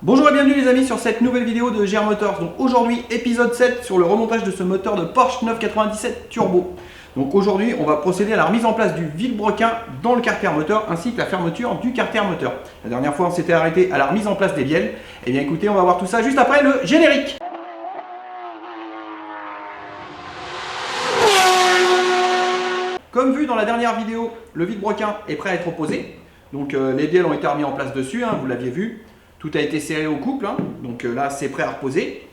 Bonjour et bienvenue les amis sur cette nouvelle vidéo de GR Motors. Donc aujourd'hui épisode 7 sur le remontage de ce moteur de Porsche 997 Turbo. Donc aujourd'hui on va procéder à la remise en place du vilebrequin dans le carter moteur ainsi que la fermeture du carter moteur. La dernière fois on s'était arrêté à la remise en place des bielles. Et bien écoutez, on va voir tout ça juste après le générique. Comme vu dans la dernière vidéo, le vilebrequin est prêt à être posé. Donc les bielles ont été remis en place dessus, vous l'aviez vu. Tout a été serré au couple, donc là c'est prêt à reposer.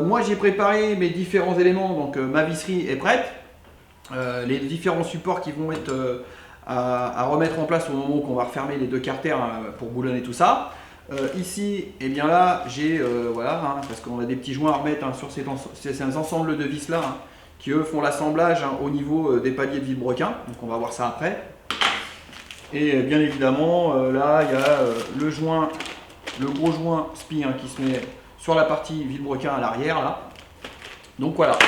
Moi j'ai préparé mes différents éléments, donc ma visserie est prête. Les différents supports qui vont être à remettre en place au moment où on va refermer les deux carters pour boulonner tout ça. Ici, et bien là, j'ai, voilà, parce qu'on a des petits joints à remettre sur ces ensembles de vis là, qui eux font l'assemblage au niveau des paliers de vilebrequin. Donc on va voir ça après. Et bien évidemment, là il y a le joint. Le gros joint spi qui se met sur la partie vilebrequin à l'arrière là. Donc voilà.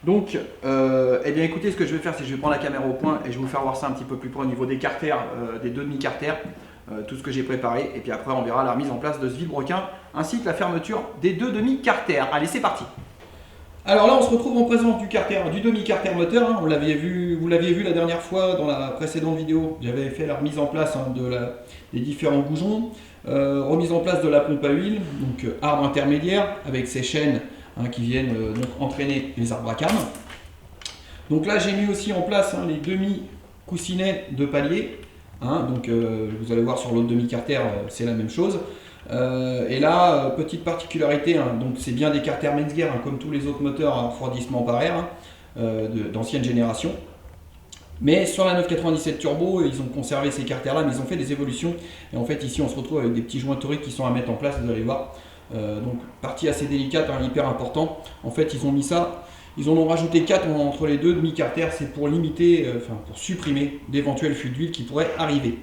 Donc eh bien écoutez, ce que je vais faire, c'est que je vais prendre la caméra au point et je vais vous faire voir ça un petit peu plus près au niveau des carters, des deux demi-carters, tout ce que j'ai préparé. Et puis après on verra la remise en place de ce vilebrequin ainsi que la fermeture des deux demi-carters. Allez, c'est parti. Alors là on se retrouve en présence du demi-carter moteur, vous l'aviez vu la dernière fois dans la précédente vidéo. J'avais fait la remise en place des différents goujons, remise en place de la pompe à huile, donc arbre intermédiaire avec ces chaînes qui viennent donc entraîner les arbres à cam. Donc là j'ai mis aussi en place les demi-coussinets de palier, donc vous allez voir sur l'autre demi-carter c'est la même chose. Et là, petite particularité, donc c'est bien des carters Menzger comme tous les autres moteurs à refroidissement par air d'ancienne génération. Mais sur la 997 Turbo, ils ont conservé ces carters là, mais ils ont fait des évolutions. Et en fait, ici, on se retrouve avec des petits joints toriques qui sont à mettre en place, vous allez voir. Donc, partie assez délicate, hyper important. En fait, ils ont mis ça, ils en ont rajouté 4 entre les deux demi-carters. C'est pour limiter, pour supprimer d'éventuels fuites d'huile qui pourraient arriver.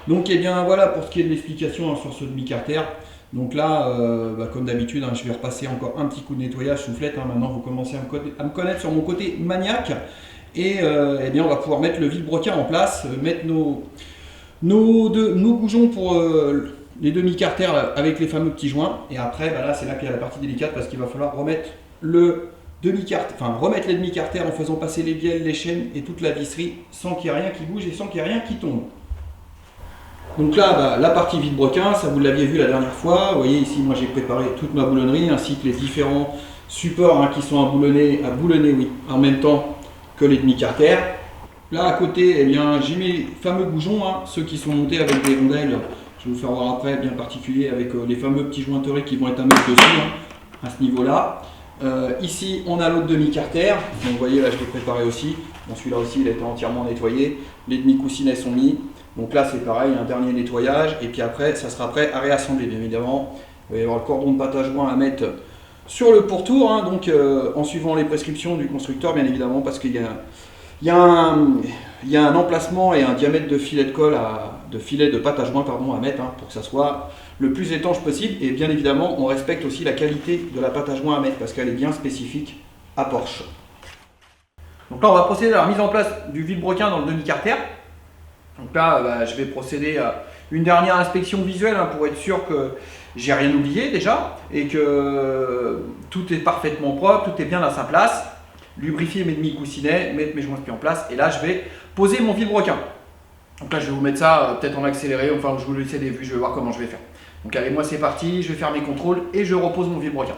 Donc et bien voilà pour ce qui est de l'explication sur ce demi-carter. Donc là, comme d'habitude, je vais repasser encore un petit coup de nettoyage soufflette. Maintenant vous commencez à me connaître sur mon côté maniaque. Et eh bien on va pouvoir mettre le vilebrequin en place, mettre nos goujons pour les demi-carters avec les fameux petits joints. Et après, là c'est là qu'il y a la partie délicate parce qu'il va falloir remettre remettre les demi-carters en faisant passer les bielles, les chaînes et toute la visserie sans qu'il y ait rien qui bouge et sans qu'il y ait rien qui tombe. Donc là, la partie vilebrequin, ça vous l'aviez vu la dernière fois. Vous voyez ici, moi j'ai préparé toute ma boulonnerie ainsi que les différents supports qui sont à boulonner en même temps que les demi-carters. Là à côté, eh bien, j'ai mes fameux goujons, ceux qui sont montés avec des rondelles. Je vais vous faire voir après, bien particulier, avec les fameux petits jointeries qui vont être à mettre dessus, à ce niveau-là. Ici, on a l'autre demi-carter. Donc vous voyez, là je l'ai préparé aussi. Bon, celui-là aussi, il a été entièrement nettoyé. Les demi-coussinets sont mis. Donc là c'est pareil, un dernier nettoyage et puis après ça sera prêt à réassembler bien évidemment. Il va y avoir le cordon de pâte à joint à mettre sur le pourtour, donc en suivant les prescriptions du constructeur bien évidemment, parce qu'il y a un emplacement et un diamètre de filet de colle, de pâte à joint à mettre pour que ça soit le plus étanche possible. Et bien évidemment on respecte aussi la qualité de la pâte à joint à mettre parce qu'elle est bien spécifique à Porsche. Donc là on va procéder à la remise en place du vilebrequin dans le demi-carter. Donc là, je vais procéder à une dernière inspection visuelle pour être sûr que j'ai rien oublié déjà et que tout est parfaitement propre, tout est bien à sa place. Lubrifier mes demi-coussinets, mettre mes joints spi en place et là je vais poser mon vilebrequin. Donc là je vais vous mettre ça peut-être en accéléré, je vous laisse des vues, je vais voir comment je vais faire. Donc allez, moi c'est parti, je vais faire mes contrôles et je repose mon vilebrequin.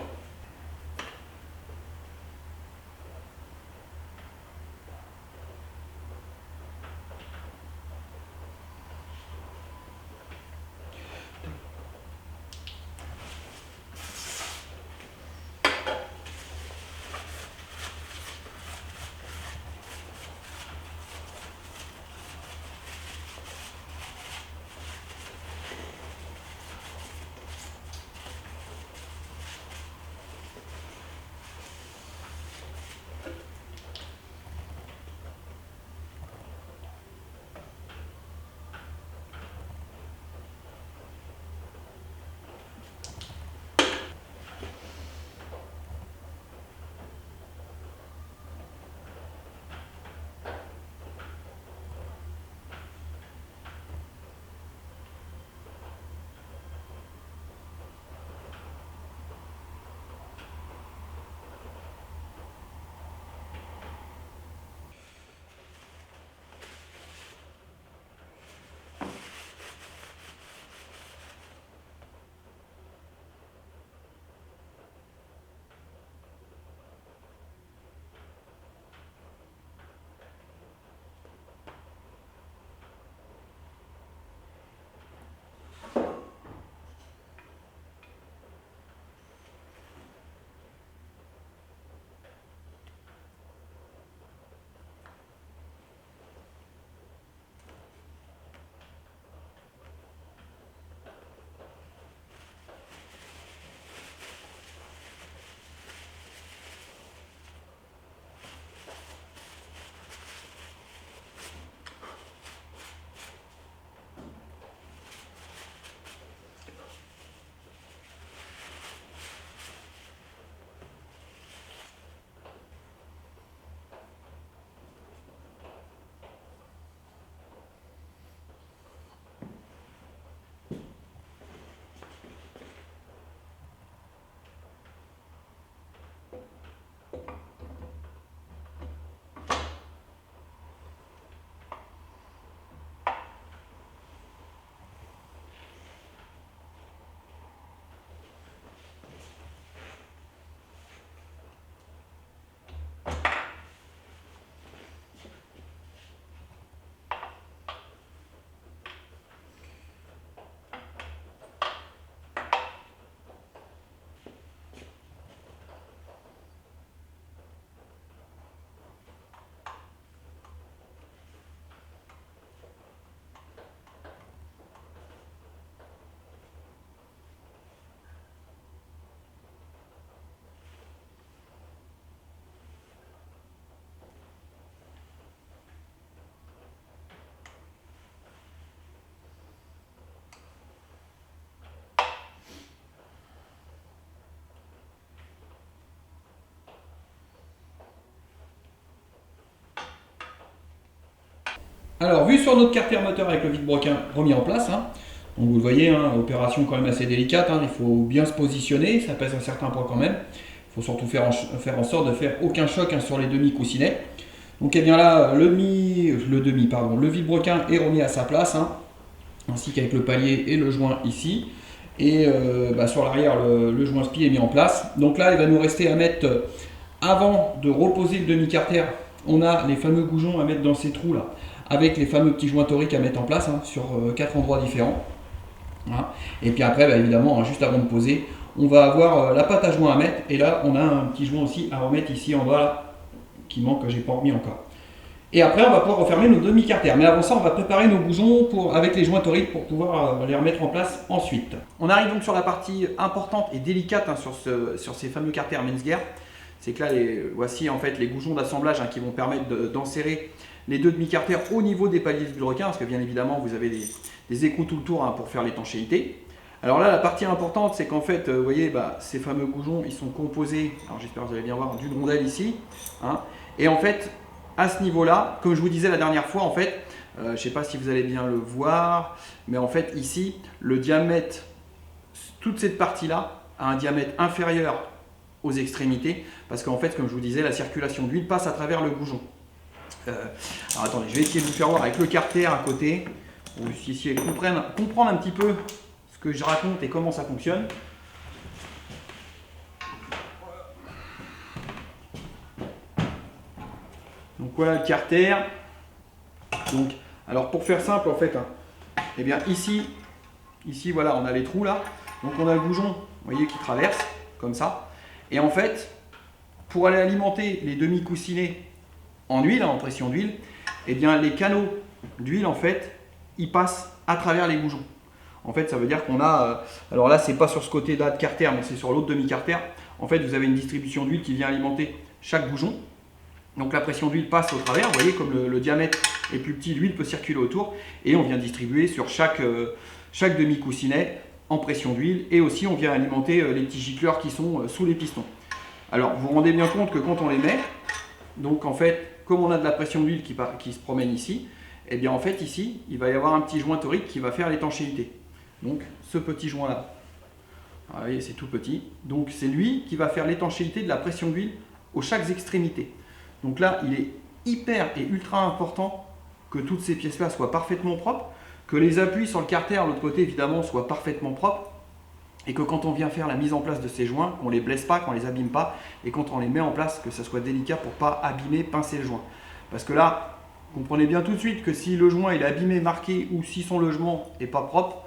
Alors, vu sur notre carter moteur avec le vide-broquin remis en place, hein, donc vous le voyez, hein, opération quand même assez délicate, hein, il faut bien se positionner, ça pèse un certain poids quand même. Il faut surtout faire en sorte de faire aucun choc, hein, sur les demi-coussinets. Donc, eh bien là, le vide-broquin est remis à sa place, hein, ainsi qu'avec le palier et le joint ici. Et sur l'arrière, le joint spi est mis en place. Donc là, il va nous rester à mettre, avant de reposer le demi-carter, on a les fameux goujons à mettre dans ces trous là, avec les fameux petits joints toriques à mettre en place, hein, sur 4 endroits différents. Voilà. Et puis après, évidemment, hein, juste avant de poser, on va avoir la pâte à joint à mettre. Et là, on a un petit joint aussi à remettre ici en bas, là, qui manque, que j'ai pas remis encore. Et après, on va pouvoir refermer nos demi-carters. Mais avant ça, on va préparer nos goujons avec les joints toriques pour pouvoir les remettre en place ensuite. On arrive donc sur la partie importante et délicate, hein, sur ces fameux carters Menzger. C'est que là, voici en fait les goujons d'assemblage, hein, qui vont permettre d'enserrer les deux demi-carters au niveau des paliers de vide-broquin, parce que bien évidemment, vous avez des écrous tout le tour, hein, pour faire l'étanchéité. Alors là, la partie importante, c'est qu'en fait, vous voyez, ces fameux goujons, ils sont composés, alors j'espère que vous allez bien voir, d'une rondelle ici, hein, et en fait, à ce niveau-là, comme je vous disais la dernière fois, en fait, je ne sais pas si vous allez bien le voir, mais en fait ici, le diamètre, toute cette partie-là, a un diamètre inférieur aux extrémités, parce qu'en fait, comme je vous disais, la circulation d'huile passe à travers le goujon. Alors attendez, je vais essayer de vous faire voir avec le carter à côté, pour essayer de comprendre un petit peu ce que je raconte et comment ça fonctionne. Donc voilà le carter. Donc, alors pour faire simple, en fait, hein, eh bien ici voilà, on a les trous là. Donc on a le goujon, vous voyez, qui traverse comme ça. Et en fait, pour aller alimenter les demi-coussinets en huile, en pression d'huile, eh bien les canaux d'huile, en fait, ils passent à travers les goujons. En fait, ça veut dire qu'on a, alors là, c'est pas sur ce côté-là de carter, mais c'est sur l'autre demi-carter. En fait, vous avez une distribution d'huile qui vient alimenter chaque goujon. Donc la pression d'huile passe au travers, vous voyez, comme le diamètre est plus petit, l'huile peut circuler autour, et on vient distribuer sur chaque demi-coussinet en pression d'huile, et aussi on vient alimenter les petits gicleurs qui sont sous les pistons. Alors vous vous rendez bien compte que quand on les met, donc en fait, comme on a de la pression d'huile qui se promène ici, et bien en fait ici, il va y avoir un petit joint torique qui va faire l'étanchéité. Donc ce petit joint là, vous voyez, c'est tout petit, donc c'est lui qui va faire l'étanchéité de la pression d'huile aux chaque extrémité. Donc là, il est hyper et ultra important que toutes ces pièces-là soient parfaitement propres, que les appuis sur le carter, l'autre côté évidemment, soient parfaitement propres, et que quand on vient faire la mise en place de ces joints, qu'on ne les blesse pas, qu'on ne les abîme pas, et quand on les met en place, que ça soit délicat pour ne pas abîmer, pincer le joint. Parce que là, comprenez bien tout de suite que si le joint il est abîmé, marqué, ou si son logement n'est pas propre,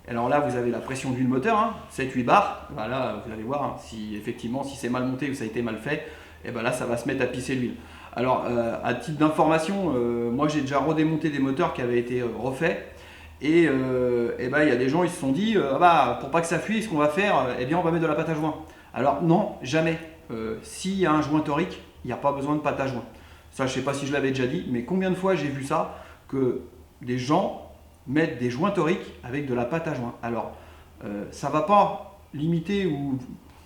alors là vous avez la pression d'huile moteur, hein, 7-8 bars, voilà, vous allez voir, hein, si effectivement si c'est mal monté ou ça a été mal fait, et ben là ça va se mettre à pisser l'huile. Alors à titre d'information, moi j'ai déjà redémonté des moteurs qui avaient été refaits, et il y a des gens ils se sont dit pour pas que ça fuit, ce qu'on va faire, eh bien on va mettre de la pâte à joint. Alors non, jamais. S'il y a un joint torique, il n'y a pas besoin de pâte à joint. Ça je sais pas si je l'avais déjà dit, mais combien de fois j'ai vu ça, que des gens mettre des joints toriques avec de la pâte à joint. Alors, ça ne va pas limiter ou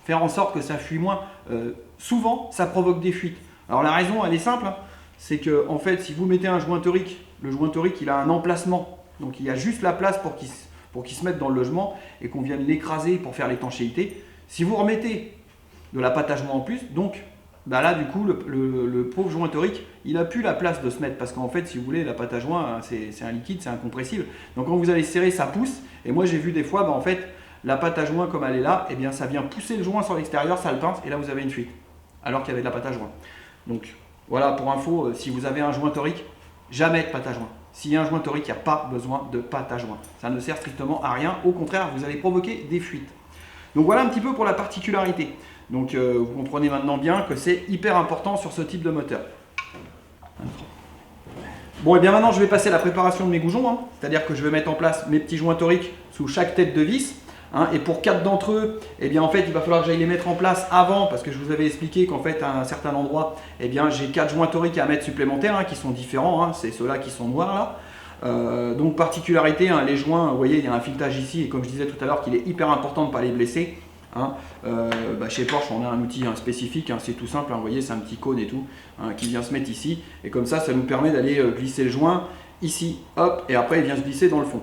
faire en sorte que ça fuit moins. Souvent, ça provoque des fuites. Alors, la raison, elle est simple, hein, c'est que, en fait, si vous mettez un joint torique, le joint torique, il a un emplacement. Donc, il y a juste la place pour qu'il se mette dans le logement et qu'on vienne l'écraser pour faire l'étanchéité. Si vous remettez de la pâte à joint en plus, donc, là, du coup, le pauvre joint torique, il n'a plus la place de se mettre, parce qu'en fait, si vous voulez, la pâte à joint, c'est un liquide, c'est incompressible. Donc quand vous allez serrer, ça pousse. Et moi, j'ai vu des fois, en fait, la pâte à joint, comme elle est là, eh bien, ça vient pousser le joint sur l'extérieur, ça le pince, et là, vous avez une fuite, alors qu'il y avait de la pâte à joint. Donc voilà, pour info, si vous avez un joint torique, jamais de pâte à joint. S'il y a un joint torique, il n'y a pas besoin de pâte à joint. Ça ne sert strictement à rien. Au contraire, vous allez provoquer des fuites. Donc voilà un petit peu pour la particularité. Donc vous comprenez maintenant bien que c'est hyper important sur ce type de moteur. Bon, et bien maintenant je vais passer à la préparation de mes goujons, hein. C'est-à-dire que je vais mettre en place mes petits joints toriques sous chaque tête de vis, hein. Et pour 4 d'entre eux, eh bien en fait il va falloir que j'aille les mettre en place avant, parce que je vous avais expliqué qu'en fait à un certain endroit, eh bien j'ai 4 joints toriques à mettre supplémentaires, hein, qui sont différents, hein. C'est ceux-là qui sont noirs là. Donc particularité, hein, les joints, vous voyez il y a un filetage ici, et comme je disais tout à l'heure qu'il est hyper important de ne pas les blesser. Hein, chez Porsche on a un outil spécifique, hein, c'est tout simple, hein, vous voyez c'est un petit cône et tout, hein, qui vient se mettre ici, et comme ça nous permet d'aller glisser le joint ici, hop, et après il vient se glisser dans le fond.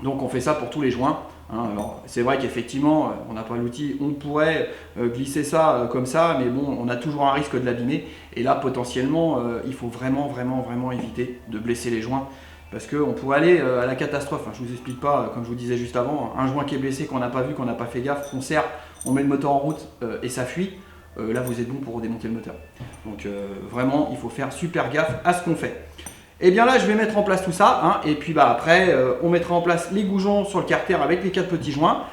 Donc on fait ça pour tous les joints. Hein. Alors c'est vrai qu'effectivement, on n'a pas l'outil, on pourrait glisser ça comme ça, mais bon, on a toujours un risque de l'abîmer. Et là, potentiellement, il faut vraiment éviter de blesser les joints. Parce qu'on pourrait aller à la catastrophe. Hein. Je ne vous explique pas, comme je vous disais juste avant, un joint qui est blessé, qu'on n'a pas vu, qu'on n'a pas fait gaffe, qu'on serre, on met le moteur en route et ça fuit. Là, vous êtes bon pour redémonter le moteur. Donc vraiment, il faut faire super gaffe à ce qu'on fait. Et bien là, je vais mettre en place tout ça. Hein, et puis après, on mettra en place les goujons sur le carter avec les 4 petits joints.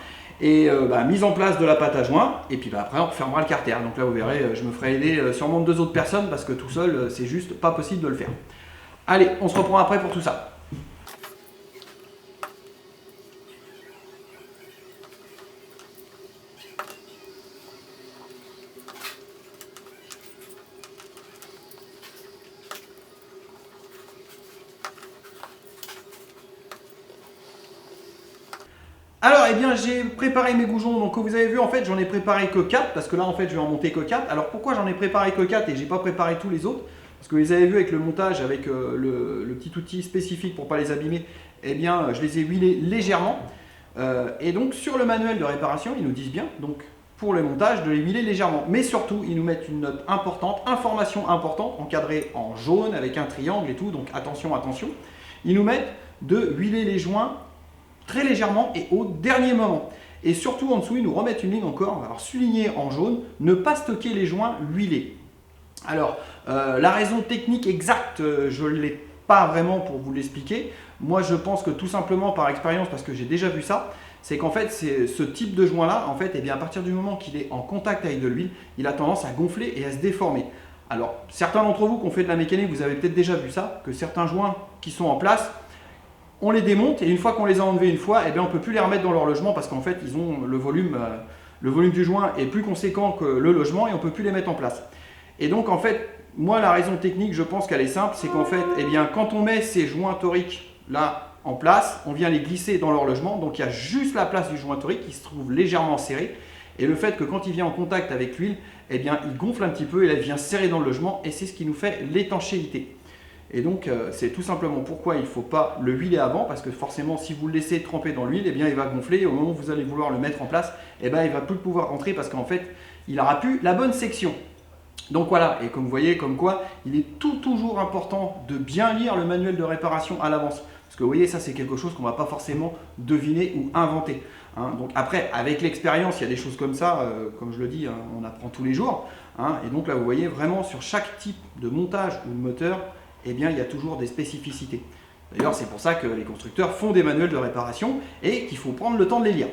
Et mise en place de la pâte à joint. Et puis après, on refermera le carter. Donc là, vous verrez, je me ferai aider sûrement de 2 autres personnes parce que tout seul, c'est juste pas possible de le faire. Allez, on se reprend après pour tout ça. Alors, eh bien, j'ai préparé mes goujons. Donc, comme vous avez vu, en fait, j'en ai préparé que 4 parce que là, en fait, je vais en monter que 4. Alors, pourquoi j'en ai préparé que 4 et j'ai pas préparé tous les autres? Parce que vous avez vu avec le montage, avec le petit outil spécifique pour ne pas les abîmer, eh bien, je les ai huilés légèrement. Et donc, sur le manuel de réparation, ils nous disent bien, donc, pour le montage, de les huiler légèrement. Mais surtout, ils nous mettent une note importante, information importante, encadrée en jaune avec un triangle et tout. Donc, attention, attention. Ils nous mettent de huiler les joints très légèrement et au dernier moment. Et surtout en dessous, ils nous remettent une ligne encore, alors souligner en jaune, ne pas stocker les joints huilés. Alors, la raison technique exacte, je ne l'ai pas vraiment pour vous l'expliquer. Moi, je pense que tout simplement par expérience, parce que j'ai déjà vu ça, c'est qu'en fait, ce type de joint-là, en fait, eh bien, à partir du moment qu'il est en contact avec de l'huile, il a tendance à gonfler et à se déformer. Alors, certains d'entre vous qui ont fait de la mécanique, vous avez peut-être déjà vu ça, que certains joints qui sont en place, on les démonte et une fois qu'on les a enlevés une fois, eh bien, on ne peut plus les remettre dans leur logement parce qu'en fait, ils ont le volume du joint est plus conséquent que le logement et on ne peut plus les mettre en place. Et donc, en fait, moi, la raison technique, je pense qu'elle est simple, c'est qu'en fait, eh bien, quand on met ces joints toriques là en place, on vient les glisser dans leur logement. Donc, il y a juste la place du joint torique qui se trouve légèrement serré. Et le fait que quand il vient en contact avec l'huile, eh bien, il gonfle un petit peu et là, il vient serrer dans le logement et c'est ce qui nous fait l'étanchéité. Et donc, c'est tout simplement pourquoi il ne faut pas le huiler avant, parce que forcément, si vous le laissez tremper dans l'huile, eh bien, il va gonfler. Et au moment où vous allez vouloir le mettre en place, eh bien, il ne va plus pouvoir rentrer parce qu'en fait, il n'aura plus la bonne section. Donc voilà, et comme vous voyez, comme quoi, il est toujours important de bien lire le manuel de réparation à l'avance. Parce que vous voyez, ça c'est quelque chose qu'on ne va pas forcément deviner ou inventer. Hein. Donc après, avec l'expérience, il y a des choses comme ça, comme je le dis, hein, on apprend tous les jours. Hein. Et donc là, vous voyez, vraiment sur chaque type de montage ou de moteur, eh bien, il y a toujours des spécificités. D'ailleurs, c'est pour ça que les constructeurs font des manuels de réparation et qu'il faut prendre le temps de les lire.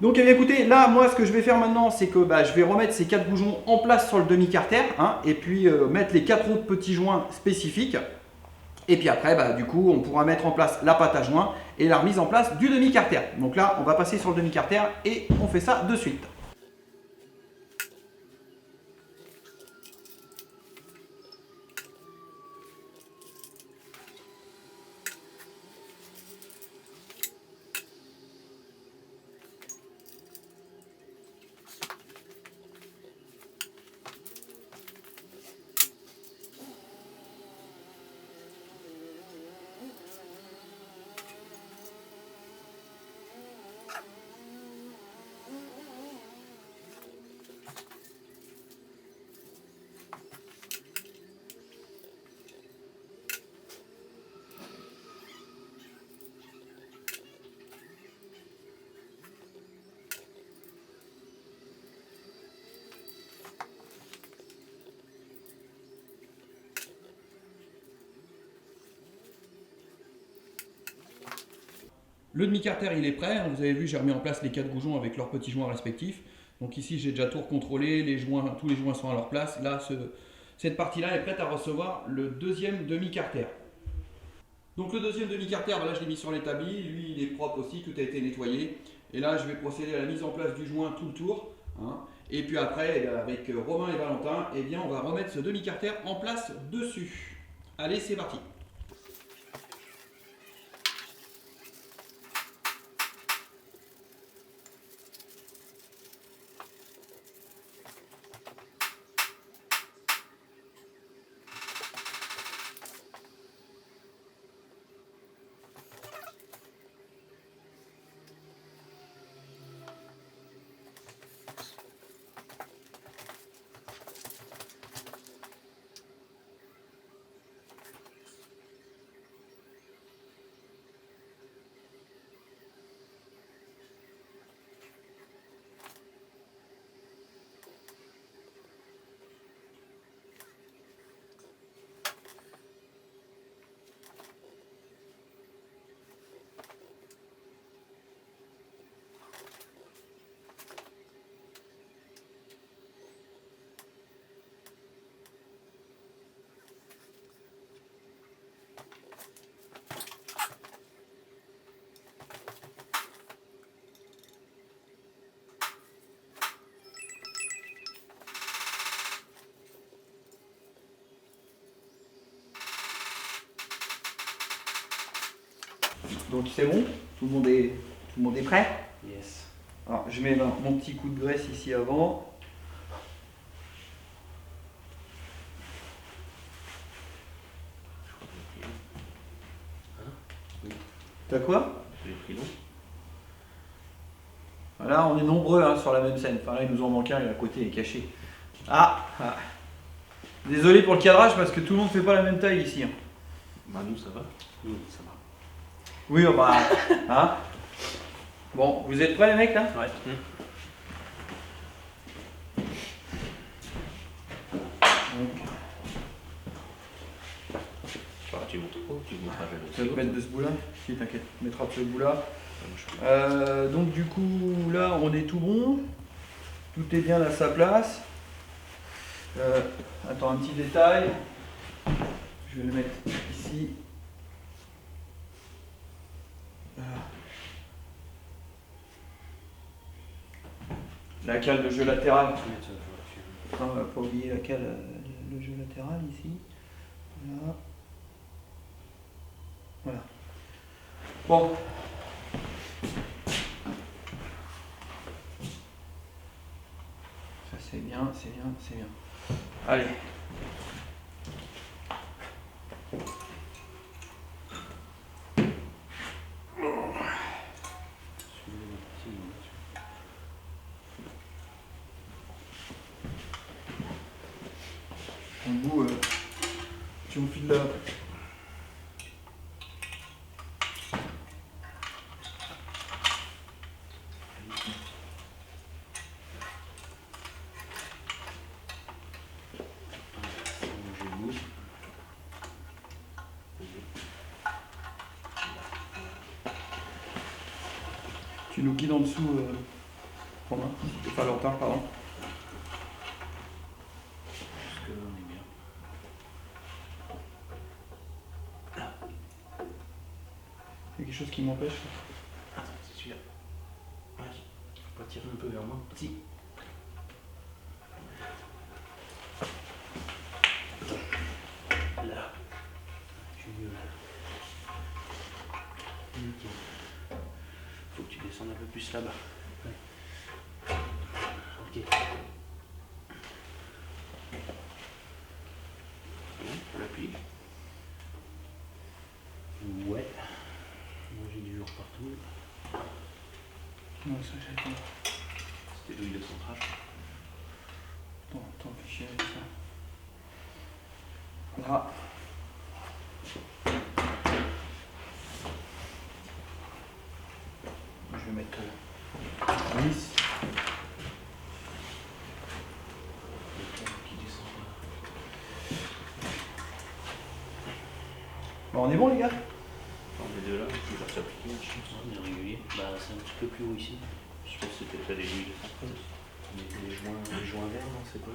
Donc, eh bien, écoutez, là, moi, ce que je vais faire maintenant, c'est que je vais remettre ces 4 goujons en place sur le demi-carter, hein, et puis mettre les 4 autres petits joints spécifiques. Et puis après, du coup, on pourra mettre en place la pâte à joint et la remise en place du demi-carter. Donc là, on va passer sur le demi-carter et on fait ça de suite. Le demi-carter, il est prêt. Vous avez vu, j'ai remis en place les 4 goujons avec leurs petits joints respectifs. Donc ici, j'ai déjà tout recontrôlé. Tous les joints sont à leur place. Là, cette partie-là est prête à recevoir le deuxième demi-carter. Donc le deuxième demi-carter, là, je l'ai mis sur l'établi. Lui, il est propre aussi. Tout a été nettoyé. Et là, je vais procéder à la mise en place du joint tout le tour. Hein. Et puis après, avec Romain et Valentin, eh bien, on va remettre ce demi-carter en place dessus. Allez, c'est parti. Donc c'est bon, tout le monde est prêt. Yes. Alors je mets mon petit coup de graisse ici avant. T'as quoi? Je l'ai pris long. Voilà, on est nombreux hein, sur la même scène. Enfin là, il nous en manque un, il est à côté, il est caché. Ah. Désolé pour le cadrage parce que tout le monde fait pas la même taille ici. Hein. Bah nous ça va. Nous ça va. Oui, bah. Hein. Bon, vous êtes prêts les mecs là? Ouais. Tu montres trop, tu montreras jamais. Tu vas te mettre de ce bout là? Si, t'inquiète, on mettra de ce bout là. Donc du coup, là, on est tout bon. Tout est bien à sa place. Attends, un petit détail. Je vais le mettre ici. Voilà. La cale de jeu latéral. On va pas oublier la cale, le jeu latéral ici. Voilà. Voilà. Bon. Ça c'est bien, c'est bien, c'est bien. Allez. Au bout, tu me files là. Tu nous guides en dessous, Romain, enfin Valentin, pardon. Parce que là on est bien. Il y a quelque chose qui m'empêche. Ah, c'est celui-là. Ouais. Faut pas tirer un peu vers moi. Si. Là. Je suis mieux là. Nickel. Faut que tu descendes un peu plus là-bas. Ouais. Ok. On appuie. Ouais. Moi j'ai du jour partout. Non, ça j'ai pas. C'était l'huile de centrage. Attends, fichier avec ça. Là. Je vais mettre 10. Bon, on est bon les gars? On est deux là, il va s'appliquer, je pense. On est régulier. Bah c'est un petit peu plus haut ici. Je pense que c'était pas des huiles de centrage. Les joints verts, non, c'est pas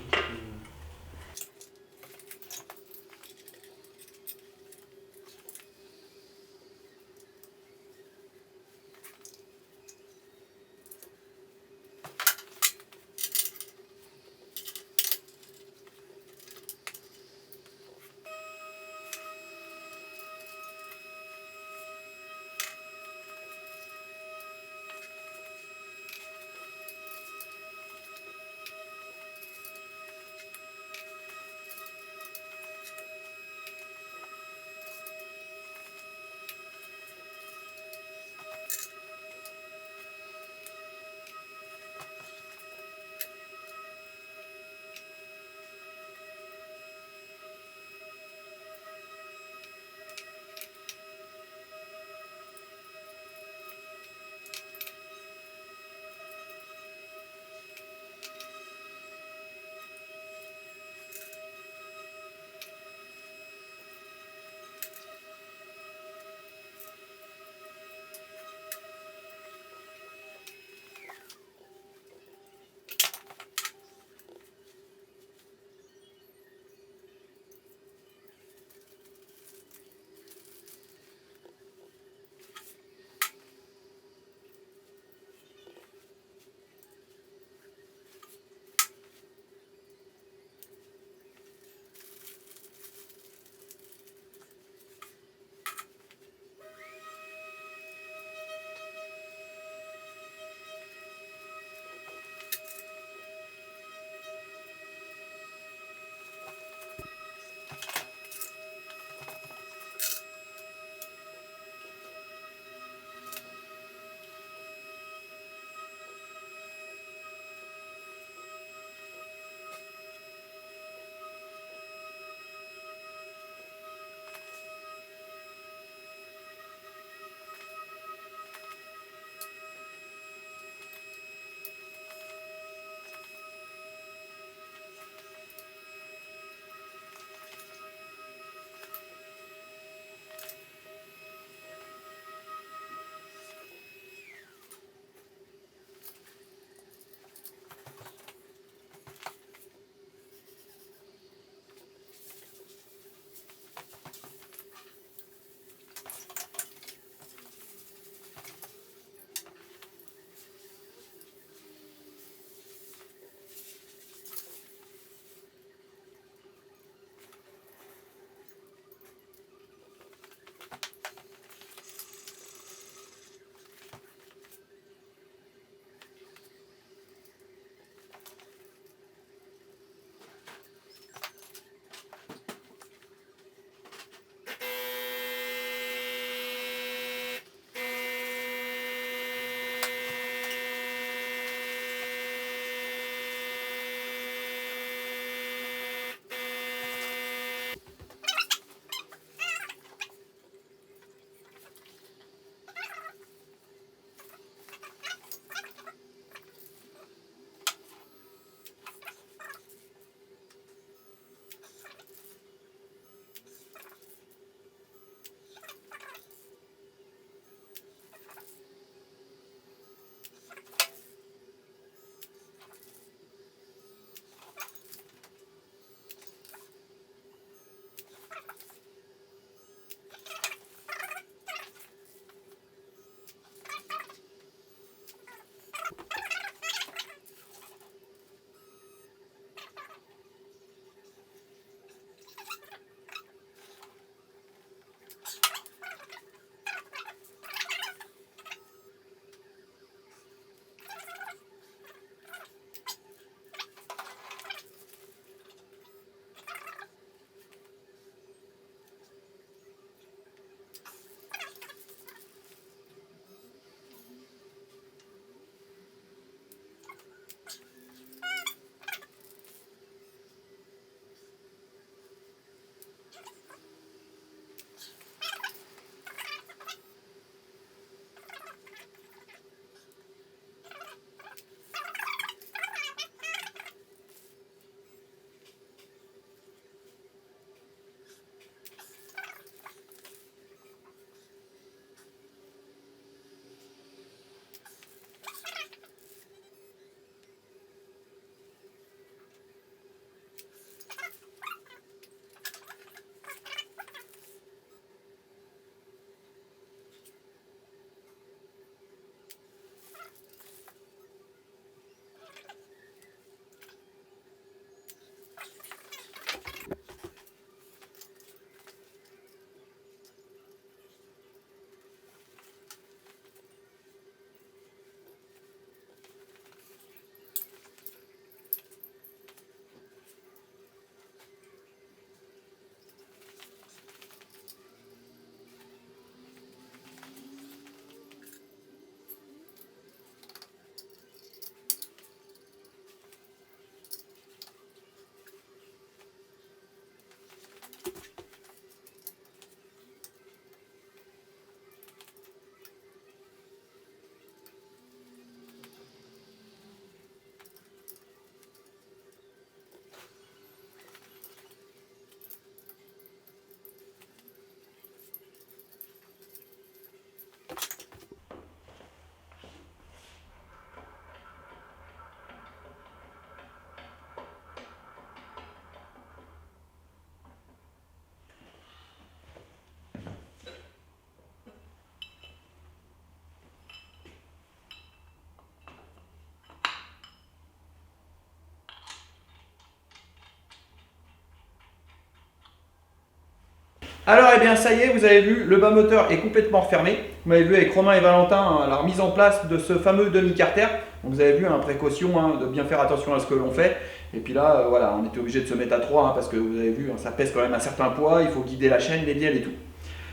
Alors eh bien ça y est, vous avez vu, le bas moteur est complètement refermé. Vous m'avez vu avec Romain et Valentin hein, la remise en place de ce fameux demi-carter. Donc vous avez vu, hein, précaution hein, de bien faire attention à ce que l'on fait. Et puis là, voilà, on était obligé de se mettre à 3 hein, parce que vous avez vu, hein, ça pèse quand même un certain poids, il faut guider la chaîne, les bielles et tout.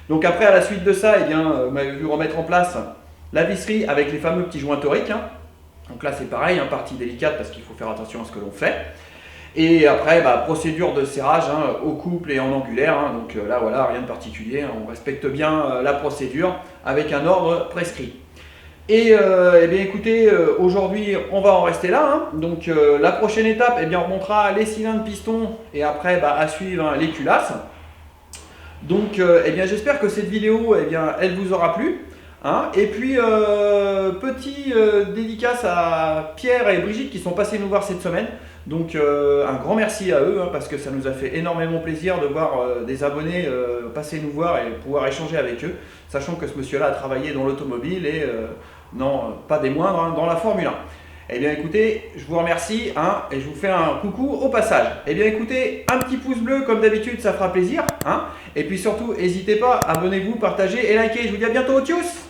Donc après, à la suite de ça, eh bien, vous m'avez vu remettre en place la visserie avec les fameux petits joints toriques. Hein. Donc là c'est pareil, hein, partie délicate parce qu'il faut faire attention à ce que l'on fait. Et après, procédure de serrage hein, au couple et en angulaire. Hein, donc là, voilà, rien de particulier. Hein, on respecte bien la procédure avec un ordre prescrit. Et eh bien, écoutez, aujourd'hui, on va en rester là. Hein. Donc la prochaine étape, eh bien, on remontera les cylindres pistons et après, à suivre hein, les culasses. Donc, eh bien, j'espère que cette vidéo, eh bien, elle vous aura plu. Hein. Et puis, petit dédicace à Pierre et Brigitte qui sont passés nous voir cette semaine. Donc un grand merci à eux hein, parce que ça nous a fait énormément plaisir de voir des abonnés passer nous voir et pouvoir échanger avec eux, sachant que ce monsieur-là a travaillé dans l'automobile et non, pas des moindres, hein, dans la Formule 1. Eh bien écoutez, je vous remercie hein, et je vous fais un coucou au passage. Eh bien écoutez, un petit pouce bleu comme d'habitude, ça fera plaisir. Hein, et puis surtout, n'hésitez pas, abonnez-vous, partagez et likez. Je vous dis à bientôt, tchuss!